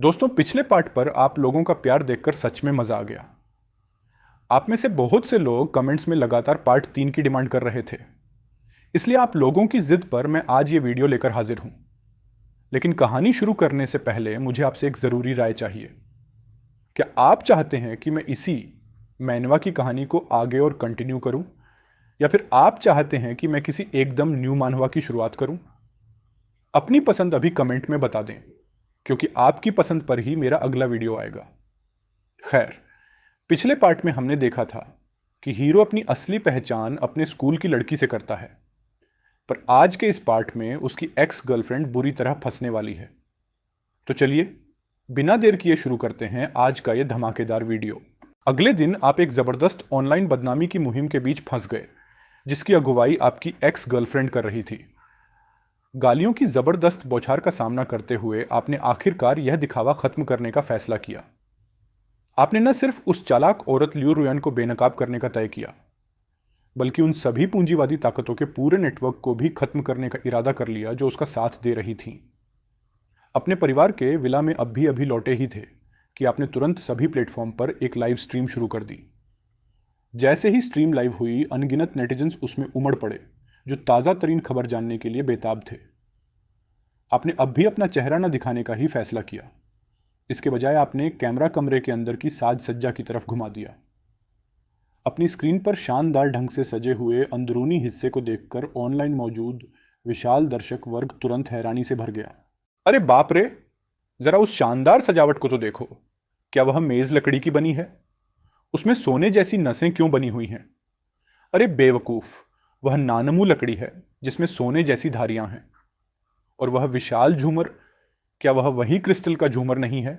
दोस्तों, पिछले पार्ट पर आप लोगों का प्यार देखकर सच में मजा आ गया। आप में से बहुत से लोग कमेंट्स में लगातार पार्ट 3 की डिमांड कर रहे थे। इसलिए आप लोगों की जिद पर मैं आज ये वीडियो लेकर हाजिर हूं। लेकिन कहानी शुरू करने से पहले मुझे आपसे एक ज़रूरी राय चाहिए। क्या आप चाहते हैं कि मैं इसी मैनवा की कहानी को आगे और कंटिन्यू करूं, या फिर आप चाहते हैं कि मैं किसी एकदम न्यू मानवा की शुरुआत करूं? अपनी पसंद अभी कमेंट में बता दें, क्योंकि आपकी पसंद पर ही मेरा अगला वीडियो आएगा। खैर, पिछले पार्ट में हमने देखा था कि हीरो अपनी असली पहचान अपने स्कूल की लड़की से करता है, पर आज के इस पार्ट में उसकी एक्स गर्लफ्रेंड बुरी तरह फंसने वाली है। तो चलिए बिना देर किए शुरू करते हैं आज का यह धमाकेदार वीडियो। अगले दिन आप एक जबरदस्त ऑनलाइन बदनामी की मुहिम के बीच फंस गए, जिसकी अगुवाई आपकी एक्स गर्लफ्रेंड कर रही थी। गालियों की जबरदस्त बौछार का सामना करते हुए आपने आखिरकार यह दिखावा खत्म करने का फैसला किया। आपने न सिर्फ उस चालाक औरत लियू रुयान को बेनकाब करने का तय किया, बल्कि उन सभी पूंजीवादी ताकतों के पूरे नेटवर्क को भी खत्म करने का इरादा कर लिया जो उसका साथ दे रही थीं। अपने परिवार के विला में अभी लौटे ही थे कि आपने तुरंत सभी प्लेटफॉर्म पर एक लाइव स्ट्रीम शुरू कर दी। जैसे ही स्ट्रीम लाइव हुई, अनगिनत नेटिजन्स उसमें उमड़ पड़े जो ताज़ा तरीन खबर जानने के लिए बेताब थे। आपने अब भी अपना चेहरा न दिखाने का ही फैसला किया। इसके बजाय आपने कैमरा कमरे के अंदर की साज सज्जा की तरफ घुमा दिया। अपनी स्क्रीन पर शानदार ढंग से सजे हुए अंदरूनी हिस्से को देखकर ऑनलाइन मौजूद विशाल दर्शक वर्ग तुरंत हैरानी से भर गया। अरे बाप रे, जरा उस शानदार सजावट को तो देखो। क्या वह मेज लकड़ी की बनी है? उसमें सोने जैसी नसें क्यों बनी हुई हैं? अरे बेवकूफ, वह नानमू लकड़ी है जिसमें सोने जैसी धारियां हैं। और वह विशाल झूमर, क्या वह वही क्रिस्टल का झूमर नहीं है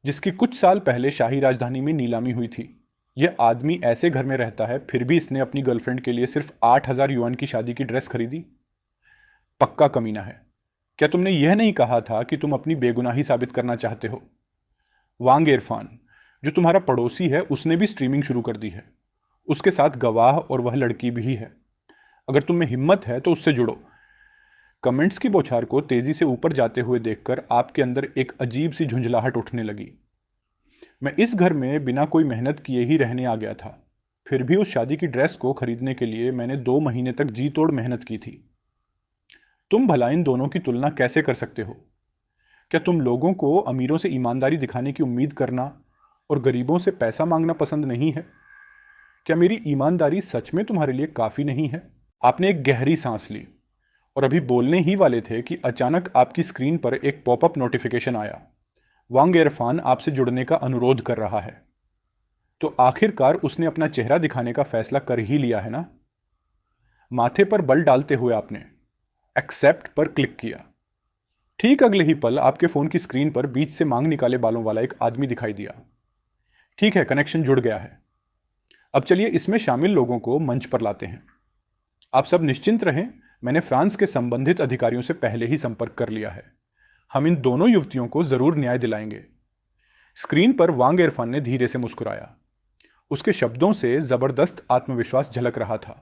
जिसकी कुछ साल पहले शाही राजधानी में नीलामी हुई थी? यह आदमी ऐसे घर में रहता है, फिर भी इसने अपनी गर्लफ्रेंड के लिए सिर्फ 8,000 युआन की शादी की ड्रेस खरीदी। पक्का कमीना है। क्या तुमने यह नहीं कहा था कि तुम अपनी बेगुनाही साबित करना चाहते हो? वांग इरफान, जो तुम्हारा पड़ोसी है, उसने भी स्ट्रीमिंग शुरू कर दी है। उसके साथ गवाह और वह लड़की भी है। अगर तुम में हिम्मत है तो उससे जुड़ो। कमेंट्स की बौछार को तेजी से ऊपर जाते हुए देखकर आपके अंदर एक अजीब सी झुंझलाहट उठने लगी। मैं इस घर में बिना कोई मेहनत किए ही रहने आ गया था, फिर भी उस शादी की ड्रेस को खरीदने के लिए मैंने 2 महीने तक जी तोड़ मेहनत की थी। तुम भला इन दोनों की तुलना कैसे कर सकते हो? क्या तुम लोगों को अमीरों से ईमानदारी दिखाने की उम्मीद करना और गरीबों से पैसा मांगना पसंद नहीं है? क्या मेरी ईमानदारी सच में तुम्हारे लिए काफ़ी नहीं है? आपने एक गहरी सांस ली और अभी बोलने ही वाले थे कि अचानक आपकी स्क्रीन पर एक पॉपअप नोटिफिकेशन आया। वांग इरफान आपसे जुड़ने का अनुरोध कर रहा है। तो आखिरकार उसने अपना चेहरा दिखाने का फैसला कर ही लिया है ना? माथे पर बल डालते हुए आपने एक्सेप्ट पर क्लिक किया। ठीक अगले ही पल आपके फोन की स्क्रीन पर बीच से मांग निकाले बालों वाला एक आदमी दिखाई दिया। ठीक है, कनेक्शन जुड़ गया है। अब चलिए इसमें शामिल लोगों को मंच पर लाते हैं। आप सब निश्चिंत रहें, मैंने फ्रांस के संबंधित अधिकारियों से पहले ही संपर्क कर लिया है। हम इन दोनों युवतियों को जरूर न्याय दिलाएंगे। स्क्रीन पर वांग इरफान ने धीरे से मुस्कुराया। उसके शब्दों से जबरदस्त आत्मविश्वास झलक रहा था।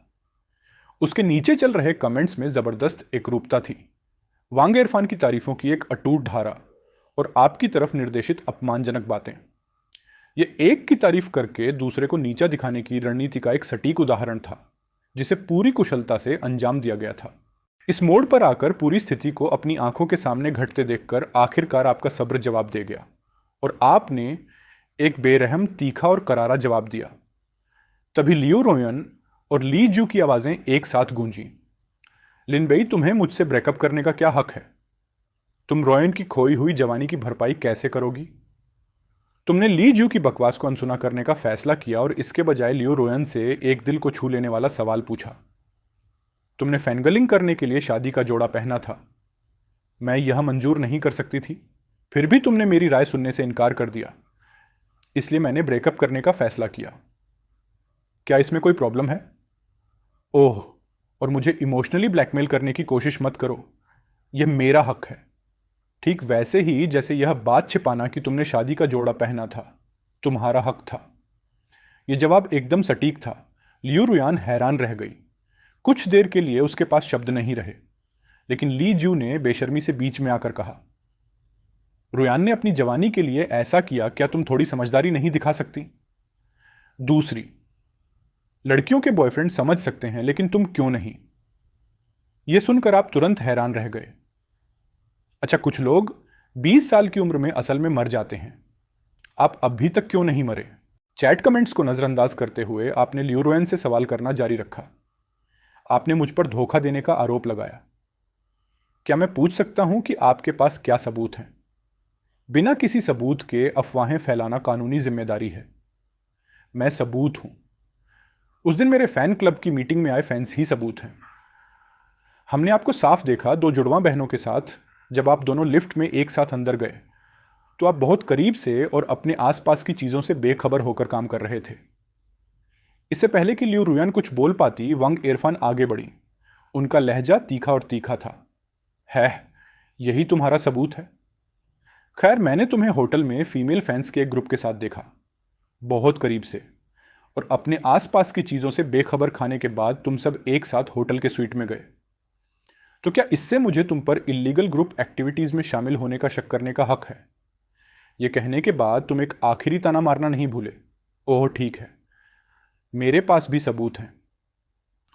उसके नीचे चल रहे कमेंट्स में जबरदस्त एकरूपता थी। वांग इरफान की तारीफों की एक अटूट धारा और आपकी तरफ निर्देशित अपमानजनक बातें। ये एक की तारीफ करके दूसरे को नीचा दिखाने की रणनीति का एक सटीक उदाहरण था, जिसे पूरी कुशलता से अंजाम दिया गया था। इस मोड़ पर आकर पूरी स्थिति को अपनी आंखों के सामने घटते देखकर आखिरकार आपका सब्र जवाब दे गया और आपने एक बेरहम, तीखा और करारा जवाब दिया। तभी लियू रोयन और ली जू की आवाजें एक साथ गूंजी। लिनबेई, तुम्हें मुझसे ब्रेकअप करने का क्या हक है? तुम रोयन की खोई हुई जवानी की भरपाई कैसे करोगी? तुमने ली जू की बकवास को अनसुना करने का फैसला किया और इसके बजाय लियो रोयन से एक दिल को छू लेने वाला सवाल पूछा। तुमने फैनगलिंग करने के लिए शादी का जोड़ा पहना था। मैं यह मंजूर नहीं कर सकती थी, फिर भी तुमने मेरी राय सुनने से इनकार कर दिया। इसलिए मैंने ब्रेकअप करने का फैसला किया। क्या इसमें कोई प्रॉब्लम है? ओह, और मुझे इमोशनली ब्लैकमेल करने की कोशिश मत करो। यह मेरा हक है, ठीक वैसे ही जैसे यह बात छिपाना कि तुमने शादी का जोड़ा पहना था तुम्हारा हक था। यह जवाब एकदम सटीक था। लियू रुयान हैरान रह गई। कुछ देर के लिए उसके पास शब्द नहीं रहे, लेकिन ली जू ने बेशर्मी से बीच में आकर कहा, रुयान ने अपनी जवानी के लिए ऐसा किया, क्या तुम थोड़ी समझदारी नहीं दिखा सकती? दूसरी, लड़कियों के बॉयफ्रेंड समझ सकते हैं लेकिन तुम क्यों नहीं? यह सुनकर आप तुरंत हैरान रह गए। अच्छा, कुछ लोग 20 साल की उम्र में असल में मर जाते हैं, आप अभी तक क्यों नहीं मरे? चैट कमेंट्स को नजरअंदाज करते हुए आपने लियू रुयान से सवाल करना जारी रखा। आपने मुझ पर धोखा देने का आरोप लगाया। क्या मैं पूछ सकता हूं कि आपके पास क्या सबूत हैं? बिना किसी सबूत के अफवाहें फैलाना कानूनी जिम्मेदारी है। मैं सबूत हूं। उस दिन मेरे फैन क्लब की मीटिंग में आए फैंस ही सबूत हैं। हमने आपको साफ देखा 2 जुड़वा बहनों के साथ। जब आप दोनों लिफ्ट में एक साथ अंदर गए तो आप बहुत करीब से और अपने आसपास की चीजों से बेखबर होकर काम कर रहे थे। इससे पहले कि लियू रुयान कुछ बोल पाती, वांग इरफान आगे बढ़ी। उनका लहजा तीखा और तीखा था। है, यही तुम्हारा सबूत है? खैर, मैंने तुम्हें होटल में फीमेल फैंस के एक ग्रुप के साथ देखा, बहुत करीब से, और अपने आसपास की चीजों से बेखबर खाने के बाद तुम सब एक साथ होटल के स्वीट में गए। तो क्या इससे मुझे तुम पर इलीगल ग्रुप एक्टिविटीज में शामिल होने का शक करने का हक है? यह कहने के बाद तुम एक आखिरी ताना मारना नहीं भूले। ओह ठीक है, मेरे पास भी सबूत हैं।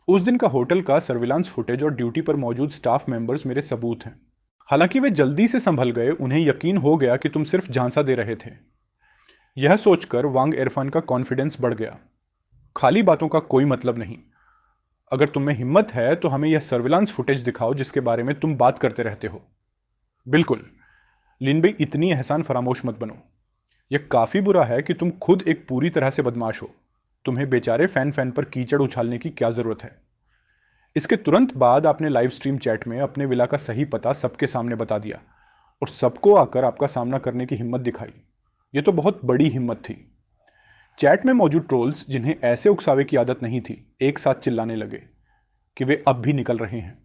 उस दिन का होटल का सर्विलांस फुटेज और ड्यूटी पर मौजूद स्टाफ मेंबर्स मेरे सबूत हैं। हालांकि वे जल्दी से संभल गए, उन्हें यकीन हो गया कि तुम सिर्फ झांसा दे रहे थे। यह सोचकर वांग इरफान का कॉन्फिडेंस बढ़ गया। खाली बातों का कोई मतलब नहीं। अगर तुम में हिम्मत है तो हमें यह सर्विलांस फुटेज दिखाओ जिसके बारे में तुम बात करते रहते हो। बिल्कुल, लिन भाई, इतनी एहसान फरामोश मत बनो। यह काफी बुरा है कि तुम खुद एक पूरी तरह से बदमाश हो। तुम्हें बेचारे फैन पर कीचड़ उछालने की क्या जरूरत है? इसके तुरंत बाद आपने लाइव स्ट्रीम चैट में अपने विला का सही पता सबके सामने बता दिया और सबको आकर आपका सामना करने की हिम्मत दिखाई। यह तो बहुत बड़ी हिम्मत थी। चैट में मौजूद ट्रोल्स, जिन्हें ऐसे उकसावे की आदत नहीं थी, एक साथ चिल्लाने लगे कि वे अब भी निकल रहे हैं।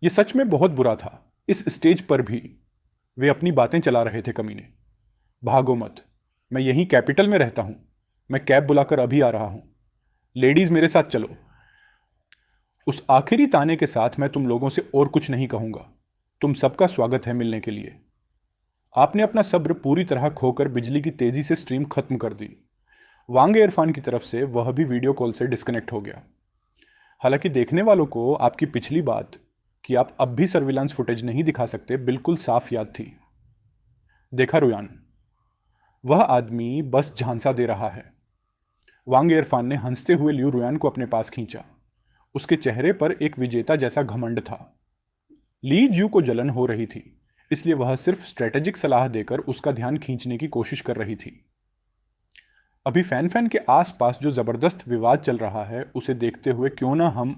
यह सच में बहुत बुरा था। इस स्टेज पर भी वे अपनी बातें चला रहे थे। कमीने, भागो मत, मैं यहीं कैपिटल में रहता हूं। मैं कैब बुलाकर अभी आ रहा हूं। लेडीज, मेरे साथ चलो। उस आखिरी ताने के साथ मैं तुम लोगों से और कुछ नहीं कहूंगा। तुम सबका स्वागत है मिलने के लिए। आपने अपना सब्र पूरी तरह खोकर बिजली की तेजी से स्ट्रीम खत्म कर दी। वांग इरफान की तरफ से वह भी वीडियो कॉल से डिस्कनेक्ट हो गया। हालांकि देखने वालों को आपकी पिछली बात कि आप अब भी सर्विलांस फुटेज नहीं दिखा सकते बिल्कुल साफ याद थी। देखा रुयान, वह आदमी बस झांसा दे रहा है। वांग इरफान ने हंसते हुए लियू रुयान को अपने पास खींचा। उसके चेहरे पर एक विजेता जैसा घमंड था। ली ज्यू को जलन हो रही थी, इसलिए वह सिर्फ स्ट्रेटेजिक सलाह देकर उसका ध्यान खींचने की कोशिश कर रही थी। अभी फैन के आसपास जो जबरदस्त विवाद चल रहा है, उसे देखते हुए क्यों ना हम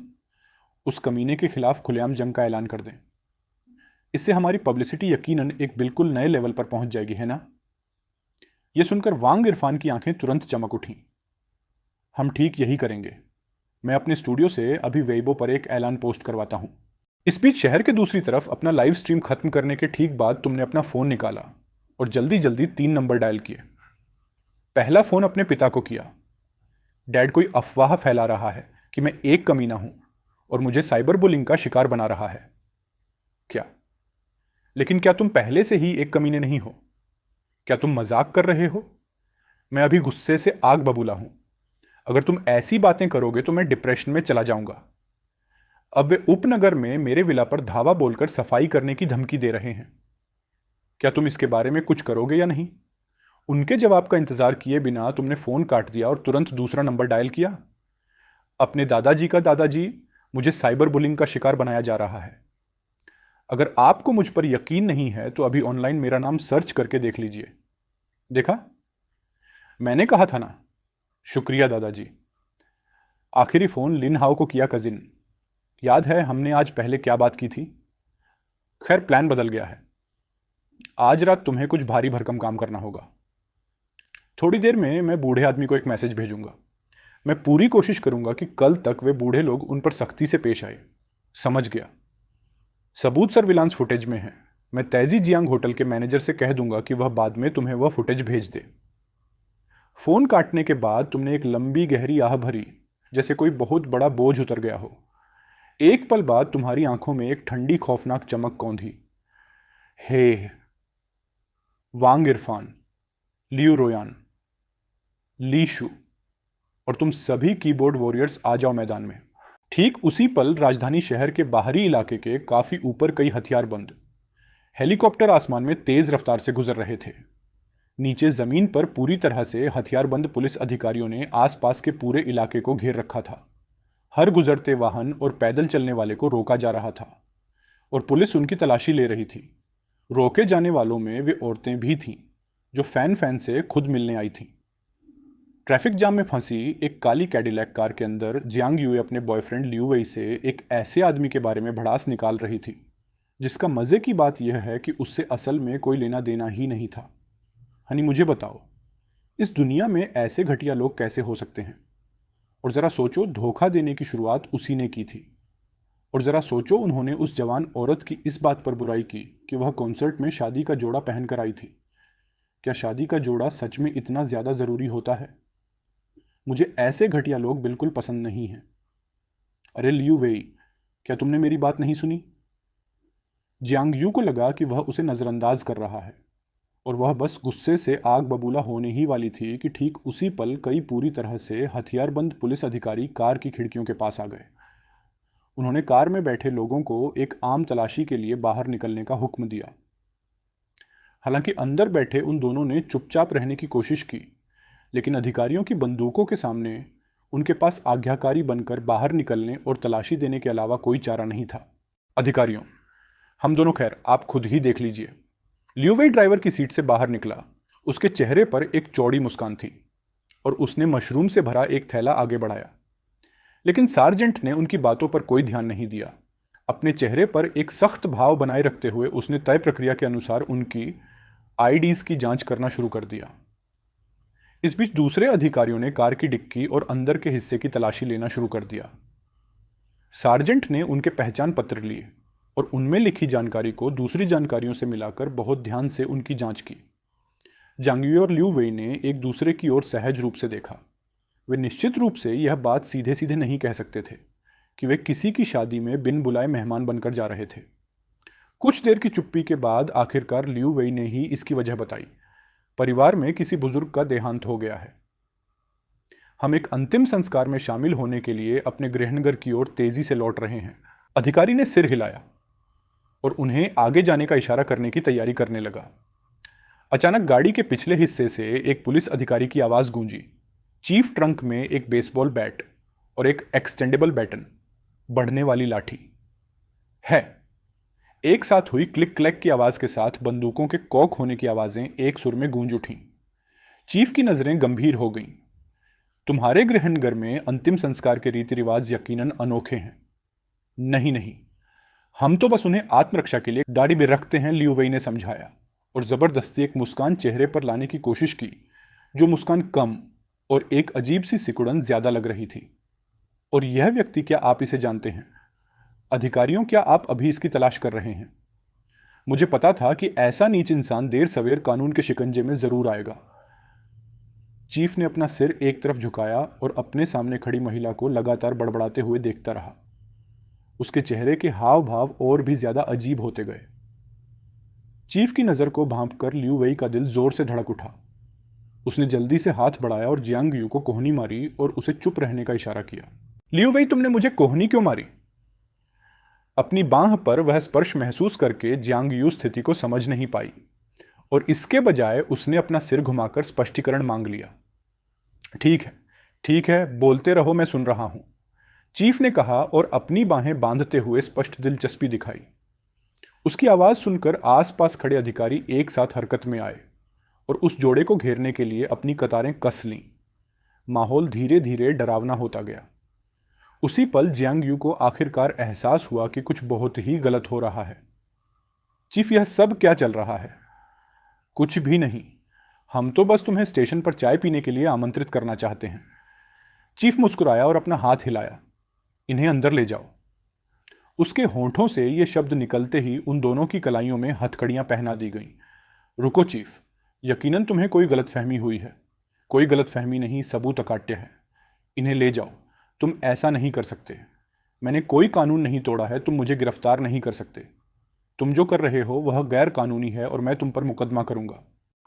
उस कमीने के खिलाफ खुलेआम जंग का ऐलान कर दें। इससे हमारी पब्लिसिटी यकीनन एक बिल्कुल नए लेवल पर पहुंच जाएगी, है ना? यह सुनकर वांग इरफान की आंखें तुरंत चमक उठीं। हम ठीक यही करेंगे। मैं अपने स्टूडियो से अभी वेइबो पर एक ऐलान पोस्ट करवाता हूं। इस बीच शहर के दूसरी तरफ अपना लाइव स्ट्रीम खत्म करने के ठीक बाद तुमने अपना फोन निकाला और जल्दी जल्दी 3 नंबर डायल किए। पहला फोन अपने पिता को किया। डैड कोई अफवाह फैला रहा है कि मैं एक कमीना हूं और मुझे साइबर बुलिंग का शिकार बना रहा है। क्या? लेकिन क्या तुम पहले से ही एक कमीने नहीं हो? क्या तुम मजाक कर रहे हो? मैं अभी गुस्से से आग बबूला हूं। अगर तुम ऐसी बातें करोगे तो मैं डिप्रेशन में चला जाऊंगा। अब वे उपनगर में मेरे विला पर धावा बोलकर सफाई करने की धमकी दे रहे हैं। क्या तुम इसके बारे में कुछ करोगे या नहीं? उनके जवाब का इंतजार किए बिना तुमने फोन काट दिया और तुरंत दूसरा नंबर डायल किया। अपने दादाजी का दादाजी, मुझे साइबर बुलिंग का शिकार बनाया जा रहा है। अगर आपको मुझ पर यकीन नहीं है तो अभी ऑनलाइन मेरा नाम सर्च करके देख लीजिए। देखा, मैंने कहा था ना। शुक्रिया दादाजी। आखिरी फोन लिन हाओ को किया कजिन। याद है हमने आज पहले क्या बात की थी? खैर, प्लान बदल गया है। आज रात तुम्हें कुछ भारी भरकम काम करना होगा। थोड़ी देर में मैं बूढ़े आदमी को एक मैसेज भेजूंगा। मैं पूरी कोशिश करूंगा कि कल तक वे बूढ़े लोग उन पर सख्ती से पेश आए। समझ गया। सबूत सर्विलांस फुटेज में है। मैं तैजी जियांग होटल के मैनेजर से कह दूंगा कि वह बाद में तुम्हें वह फुटेज भेज दे। फोन काटने के बाद तुमने एक लंबी गहरी आह भरी, जैसे कोई बहुत बड़ा बोझ उतर गया हो। एक पल बाद तुम्हारी आंखों में एक ठंडी खौफनाक चमक कौंधी। हे, वांग इरफान, लियू रोयान, ली शू और तुम सभी कीबोर्ड वॉरियर्स आ जाओ मैदान में। ठीक उसी पल राजधानी शहर के बाहरी इलाके के काफी ऊपर कई हथियारबंद हेलीकॉप्टर आसमान में तेज रफ्तार से गुजर रहे थे। नीचे जमीन पर पूरी तरह से हथियारबंद पुलिस अधिकारियों ने आसपास के पूरे इलाके को घेर रखा था। हर गुजरते वाहन और पैदल चलने वाले को रोका जा रहा था और पुलिस उनकी तलाशी ले रही थी। रोके जाने वालों में वे औरतें भी थीं जो फैन फैन से खुद मिलने आई थीं। ट्रैफिक जाम में फंसी एक काली कैडिलैक कार के अंदर जियांग यूए अपने बॉयफ्रेंड लियू वेई से एक ऐसे आदमी के बारे में भड़ास निकाल रही थी जिसका मजे की बात यह है कि उससे असल में कोई लेना देना ही नहीं था। हनी, मुझे बताओ, इस दुनिया में ऐसे घटिया लोग कैसे हो सकते हैं? और ज़रा सोचो, धोखा देने की शुरुआत उसी ने की थी। और ज़रा सोचो, उन्होंने उस जवान औरत की इस बात पर बुराई की कि वह कॉन्सर्ट में शादी का जोड़ा पहन कर आई थी। क्या शादी का जोड़ा सच में इतना ज़्यादा ज़रूरी होता है? मुझे ऐसे घटिया लोग बिल्कुल पसंद नहीं हैं। अरे लियू वेई, क्या तुमने मेरी बात नहीं सुनी? जियांग यू को लगा कि वह उसे नज़रअंदाज कर रहा है और वह बस गुस्से से आग बबूला होने ही वाली थी कि ठीक उसी पल कई पूरी तरह से हथियारबंद पुलिस अधिकारी कार की खिड़कियों के पास आ गए। उन्होंने कार में बैठे लोगों को एक आम तलाशी के लिए बाहर निकलने का हुक्म दिया। हालांकि अंदर बैठे उन दोनों ने चुपचाप रहने की कोशिश की, लेकिन अधिकारियों की बंदूकों के सामने उनके पास आज्ञाकारी बनकर बाहर निकलने और तलाशी देने के अलावा कोई चारा नहीं था। अधिकारियों, हम दोनों खैर, आप खुद ही देख लीजिए। लियू वेई ड्राइवर की सीट से बाहर निकला। उसके चेहरे पर एक चौड़ी मुस्कान थी और उसने मशरूम से भरा एक थैला आगे बढ़ाया। लेकिन सार्जेंट ने उनकी बातों पर कोई ध्यान नहीं दिया। अपने चेहरे पर एक सख्त भाव बनाए रखते हुए उसने तय प्रक्रिया के अनुसार उनकी आईडीज की जांच करना शुरू कर दिया। इस बीच दूसरे अधिकारियों ने कार की डिक्की और अंदर के हिस्से की तलाशी लेना शुरू कर दिया। सार्जेंट ने उनके पहचान पत्र लिए और उनमें लिखी जानकारी को दूसरी जानकारियों से मिलाकर बहुत ध्यान से उनकी जांच की। जांग यूए और लियू वेई ने एक दूसरे की ओर सहज रूप से देखा। वे निश्चित रूप से यह बात सीधे सीधे नहीं कह सकते थे कि वे किसी की शादी में बिन बुलाए मेहमान बनकर जा रहे थे। कुछ देर की चुप्पी के बाद आखिरकार लियू वेई ने ही इसकी वजह बताई। परिवार में किसी बुजुर्ग का देहांत हो गया है। हम एक अंतिम संस्कार में शामिल होने के लिए अपने गृहनगर की ओर तेजी से लौट रहे हैं। अधिकारी ने सिर हिलाया और उन्हें आगे जाने का इशारा करने की तैयारी करने लगा। अचानक गाड़ी के पिछले हिस्से से एक पुलिस अधिकारी की आवाज गूंजी। चीफ ट्रंक में एक बेसबॉल बैट और एक एक्सटेंडेबल बैटन, बढ़ने वाली लाठी है। एक साथ हुई क्लिक क्लैक की आवाज के साथ बंदूकों के कॉक होने की आवाजें एक सुर में गूंज उठीं। चीफ की नजरें गंभीर हो गईं। तुम्हारे गृहनगर में अंतिम संस्कार के रीति रिवाज यकीनन अनोखे हैं। नहीं नहीं, हम तो बस उन्हें आत्मरक्षा के लिए दाढ़ी में रखते हैं, लियू वेई ने समझाया और जबरदस्ती एक मुस्कान चेहरे पर लाने की कोशिश की, जो मुस्कान कम और एक अजीब सी सिकुड़न ज्यादा लग रही थी। और यह व्यक्ति, क्या आप इसे जानते हैं? अधिकारियों, क्या आप अभी इसकी तलाश कर रहे हैं? मुझे पता था कि ऐसा नीच इंसान देर सवेर कानून के शिकंजे में जरूर आएगा। चीफ ने अपना सिर एक तरफ झुकाया और अपने सामने खड़ी महिला को लगातार बड़बड़ाते हुए देखता रहा। उसके चेहरे के हाव भाव और भी ज्यादा अजीब होते गए। चीफ की नजर को भांपकर लियू वेई का दिल जोर से धड़क उठा। उसने जल्दी से हाथ बढ़ाया और जियांग यू को कोहनी मारी और उसे चुप रहने का इशारा किया। लियू वेई, तुमने मुझे कोहनी क्यों मारी? अपनी बांह पर वह स्पर्श महसूस करके जियांग यू स्थिति को समझ नहीं पाई और इसके बजाय उसने अपना सिर घुमाकर स्पष्टीकरण मांग लिया। ठीक है, बोलते रहो, मैं सुन रहा हूं, चीफ ने कहा और अपनी बाहें बांधते हुए स्पष्ट दिलचस्पी दिखाई। उसकी आवाज सुनकर आसपास खड़े अधिकारी एक साथ हरकत में आए और उस जोड़े को घेरने के लिए अपनी कतारें कस लीं। माहौल धीरे धीरे डरावना होता गया। उसी पल जियांग यू को आखिरकार एहसास हुआ कि कुछ बहुत ही गलत हो रहा है। चीफ, यह सब क्या चल रहा है? कुछ भी नहीं, हम तो बस तुम्हें स्टेशन पर चाय पीने के लिए आमंत्रित करना चाहते हैं। चीफ मुस्कुराया और अपना हाथ हिलाया। इन्हें अंदर ले जाओ। उसके होंठों से ये शब्द निकलते ही उन दोनों की कलाइयों में हथकड़ियां पहना दी गईं। रुको चीफ, यकीनन तुम्हें कोई गलतफहमी हुई है। कोई गलतफहमी नहीं, सबूत अकाट्य है। इन्हें ले जाओ। तुम ऐसा नहीं कर सकते। मैंने कोई कानून नहीं तोड़ा है, तुम मुझे गिरफ्तार नहीं कर सकते। तुम जो कर रहे हो वह गैर कानूनी है और मैं तुम पर मुकदमा करूंगा।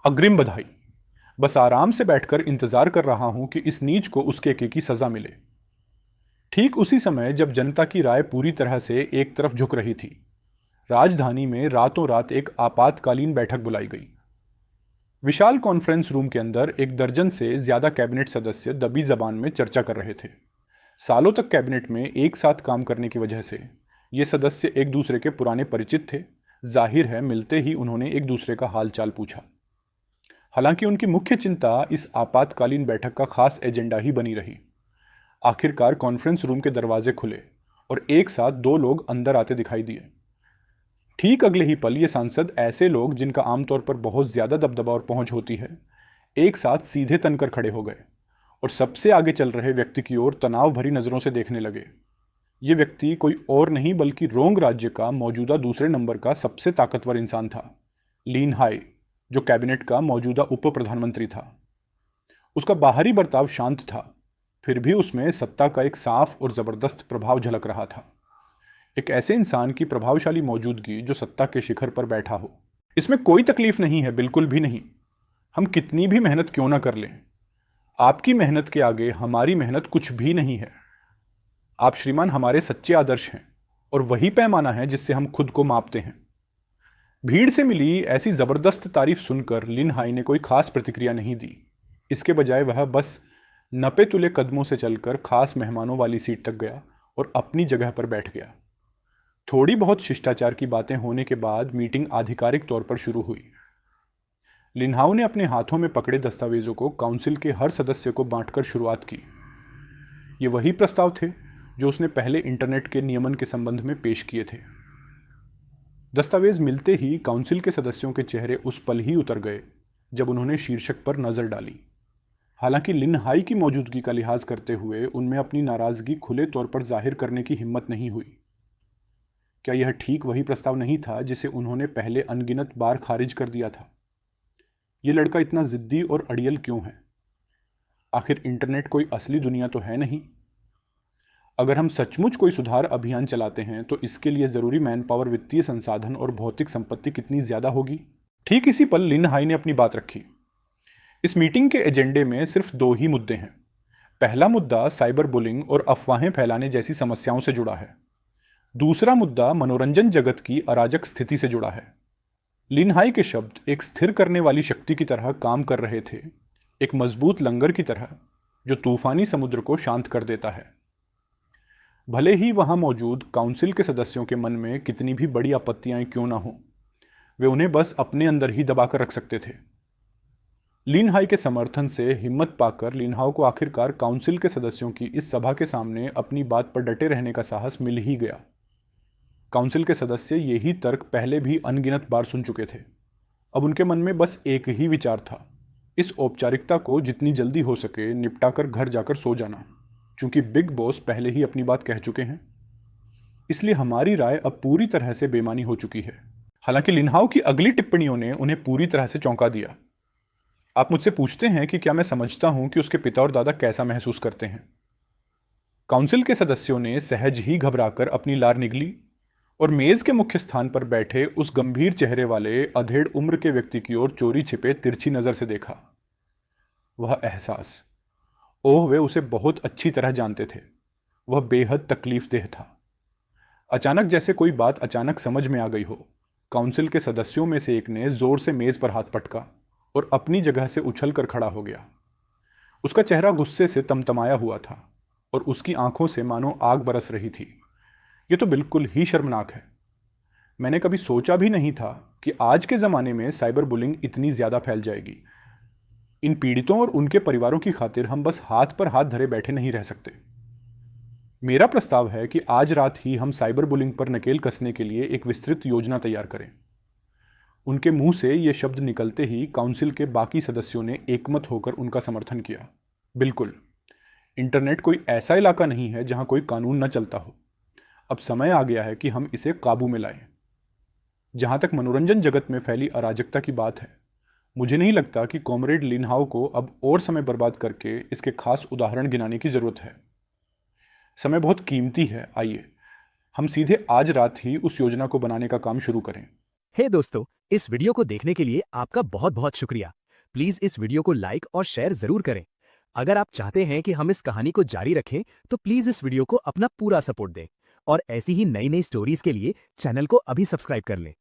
अग्रिम बधाई। बस आराम से बैठकर इंतजार कर रहा हूं कि इस नीच को उसके एके की सजा मिले। ठीक उसी समय जब जनता की राय पूरी तरह से एक तरफ झुक रही थी, राजधानी में रातों रात एक आपातकालीन बैठक बुलाई गई। विशाल कॉन्फ्रेंस रूम के अंदर एक दर्जन से ज्यादा कैबिनेट सदस्य दबी जबान में चर्चा कर रहे थे। सालों तक कैबिनेट में एक साथ काम करने की वजह से ये सदस्य एक दूसरे के पुराने परिचित थे। जाहिर है मिलते ही उन्होंने एक दूसरे का हालचाल पूछा। हालांकि उनकी मुख्य चिंता इस आपातकालीन बैठक का खास एजेंडा ही बनी रही। आखिरकार कॉन्फ्रेंस रूम के दरवाजे खुले और एक साथ दो लोग अंदर आते दिखाई दिए। ठीक अगले ही पल ये सांसद, ऐसे लोग जिनका आमतौर पर बहुत ज्यादा दबदबा और पहुंच होती है, एक साथ सीधे तनकर खड़े हो गए और सबसे आगे चल रहे व्यक्ति की ओर तनाव भरी नजरों से देखने लगे। ये व्यक्ति कोई और नहीं बल्कि रोंग राज्य का मौजूदा दूसरे नंबर का सबसे ताकतवर इंसान था, लिन हाई, जो कैबिनेट का मौजूदा उप प्रधानमंत्री था। उसका बाहरी बर्ताव शांत था, फिर भी उसमें सत्ता का एक साफ और जबरदस्त प्रभाव झलक रहा था। एक ऐसे इंसान की प्रभावशाली मौजूदगी जो सत्ता के शिखर पर बैठा हो। इसमें कोई तकलीफ नहीं है, बिल्कुल भी नहीं। हम कितनी भी मेहनत क्यों ना कर लें, आपकी मेहनत के आगे हमारी मेहनत कुछ भी नहीं है। आप श्रीमान हमारे सच्चे आदर्श हैं और वही पैमाना है जिससे हम खुद को मापते हैं। भीड़ से मिली ऐसी जबरदस्त तारीफ सुनकर लिन हाई ने कोई खास प्रतिक्रिया नहीं दी। इसके बजाय वह बस नपे तुले कदमों से चलकर खास मेहमानों वाली सीट तक गया और अपनी जगह पर बैठ गया। थोड़ी बहुत शिष्टाचार की बातें होने के बाद मीटिंग आधिकारिक तौर पर शुरू हुई। लिनहाउ ने अपने हाथों में पकड़े दस्तावेजों को काउंसिल के हर सदस्य को बांटकर शुरुआत की। ये वही प्रस्ताव थे जो उसने पहले इंटरनेट के नियमन के संबंध में पेश किए थे। दस्तावेज मिलते ही काउंसिल के सदस्यों के चेहरे उस पल ही उतर गए जब उन्होंने शीर्षक पर नजर डाली। हालांकि लिन हाई की मौजूदगी का लिहाज करते हुए उनमें अपनी नाराजगी खुले तौर पर जाहिर करने की हिम्मत नहीं हुई। क्या यह ठीक वही प्रस्ताव नहीं था जिसे उन्होंने पहले अनगिनत बार खारिज कर दिया था? यह लड़का इतना जिद्दी और अड़ियल क्यों है? आखिर इंटरनेट कोई असली दुनिया तो है नहीं। अगर हम सचमुच कोई सुधार अभियान चलाते हैं तो इसके लिए जरूरी मैन पावर, वित्तीय संसाधन और भौतिक संपत्ति कितनी ज्यादा होगी। ठीक इसी पल लिन हाई ने अपनी बात रखी। इस मीटिंग के एजेंडे में सिर्फ दो ही मुद्दे हैं। पहला मुद्दा साइबर बुलिंग और अफवाहें फैलाने जैसी समस्याओं से जुड़ा है। दूसरा मुद्दा मनोरंजन जगत की अराजक स्थिति से जुड़ा है। लिन हाई के शब्द एक स्थिर करने वाली शक्ति की तरह काम कर रहे थे, एक मजबूत लंगर की तरह जो तूफानी समुद्र को शांत कर देता है। भले ही वहां मौजूद काउंसिल के सदस्यों के मन में कितनी भी बड़ी आपत्तियां क्यों ना हो, वे उन्हें बस अपने अंदर ही दबाकर रख सकते थे। लिन हाई के समर्थन से हिम्मत पाकर लिनहाउ को आखिरकार काउंसिल के सदस्यों की इस सभा के सामने अपनी बात पर डटे रहने का साहस मिल ही गया। काउंसिल के सदस्य यही तर्क पहले भी अनगिनत बार सुन चुके थे। अब उनके मन में बस एक ही विचार था, इस औपचारिकता को जितनी जल्दी हो सके निपटाकर घर जाकर सो जाना। चूंकि बिग बॉस पहले ही अपनी बात कह चुके हैं, इसलिए हमारी राय अब पूरी तरह से बेमानी हो चुकी है। हालांकि लिनहाउ की अगली टिप्पणियों ने उन्हें पूरी तरह से चौंका दिया। आप मुझसे पूछते हैं कि क्या मैं समझता हूं कि उसके पिता और दादा कैसा महसूस करते हैं। काउंसिल के सदस्यों ने सहज ही घबराकर अपनी लार निगली और मेज के मुख्य स्थान पर बैठे उस गंभीर चेहरे वाले अधेड़ उम्र के व्यक्ति की ओर चोरी छिपे तिरछी नजर से देखा। वह एहसास, ओह, वे उसे बहुत अच्छी तरह जानते थे। वह बेहद तकलीफदेह था। अचानक जैसे कोई बात अचानक समझ में आ गई हो, काउंसिल के सदस्यों में से एक ने जोर से मेज पर हाथ पटका और अपनी जगह से उछलकर खड़ा हो गया। उसका चेहरा गुस्से से तमतमाया हुआ था और उसकी आंखों से मानो आग बरस रही थी। यह तो बिल्कुल ही शर्मनाक है। मैंने कभी सोचा भी नहीं था कि आज के ज़माने में साइबर बुलिंग इतनी ज़्यादा फैल जाएगी। इन पीड़ितों और उनके परिवारों की खातिर हम बस हाथ पर हाथ धरे बैठे नहीं रह सकते। मेरा प्रस्ताव है कि आज रात ही हम साइबर बुलिंग पर नकेल कसने के लिए एक विस्तृत योजना तैयार करें। उनके मुंह से ये शब्द निकलते ही काउंसिल के बाकी सदस्यों ने एकमत होकर उनका समर्थन किया। बिल्कुल, इंटरनेट कोई ऐसा इलाका नहीं है जहां कोई कानून न चलता हो। अब समय आ गया है कि हम इसे काबू में लाएं। जहां तक मनोरंजन जगत में फैली अराजकता की बात है, मुझे नहीं लगता कि कॉमरेड लिनहाउ को अब और समय बर्बाद करके इसके खास उदाहरण गिनाने की जरूरत है। समय बहुत कीमती है। आइए हम सीधे आज रात ही उस योजना को बनाने का काम शुरू करें। हे दोस्तों, इस वीडियो को देखने के लिए आपका बहुत बहुत शुक्रिया। प्लीज इस वीडियो को लाइक और शेयर जरूर करें। अगर आप चाहते हैं कि हम इस कहानी को जारी रखें तो प्लीज इस वीडियो को अपना पूरा सपोर्ट दें और ऐसी ही नई नई स्टोरीज के लिए चैनल को अभी सब्सक्राइब कर लें।